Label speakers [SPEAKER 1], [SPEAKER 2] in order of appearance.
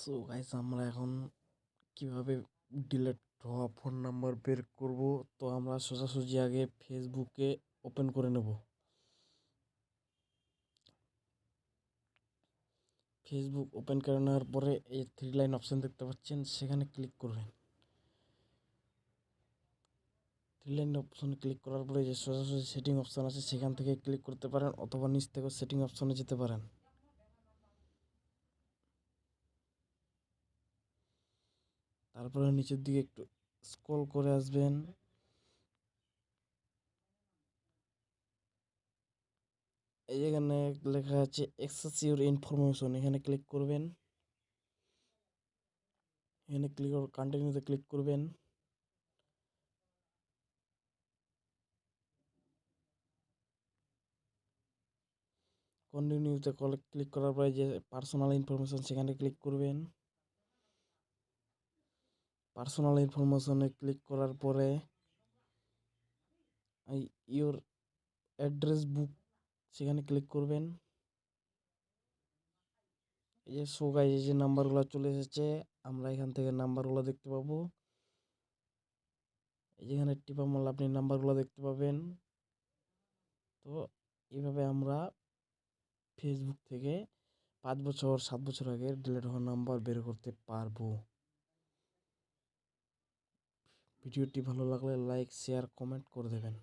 [SPEAKER 1] So guys, আমরা এখন কিভাবে ডিলিট হওয়া ফোন নাম্বার বের করব। তো আমরা সোজাসুজি আগে ফেসবুকে ওপেন করে নেব। ফেসবুক ওপেন করে নেওয়ার পরে এই 3 লাইন অপশন দেখতে পাচ্ছেন, সেখানে ক্লিক করবেন। 3 লাইন অপশনে ক্লিক করার পরে যে সোজাসুজি সেটিং অপশন আছে সেখান থেকে ক্লিক করতে পারেন, অথবা নিচ থেকে সেটিং অপশনে যেতে পারেন। তারপরে নিচের দিকে একটু স্ক্রল করে আসবেন। এই যেখানে লেখা আছে অ্যাক্সেস ইউর ইনফরমেশন, এখানে ক্লিক করবেন। এখানে ক্লিক করে কন্টিনিউতে ক্লিক করবেন। কন্টিনিউতে ক্লিক করার পরে যে পার্সোনাল ইনফরমেশন সেখানে ক্লিক করবেন। পার্সোনাল ইনফরমেশনে ক্লিক করার পরে ইউর অ্যাড্রেস বুক সেখানে ক্লিক করবেন। এই যে শো গাইজ, এই যে নাম্বারগুলো চলে এসেছে, আমরা এখান থেকে নাম্বারগুলো দেখতে পাবো। এই যেখানে টিপা মারলে আপনি নাম্বারগুলো দেখতে পাবেন। তো এইভাবে আমরা ফেসবুক থেকে 5 বছর 7 বছর আগে ডিলিট হওয়া নাম্বার বের করতে পারবো। ভিডিওটি ভালো লাগলে লাইক, শেয়ার, কমেন্ট করে দেবেন।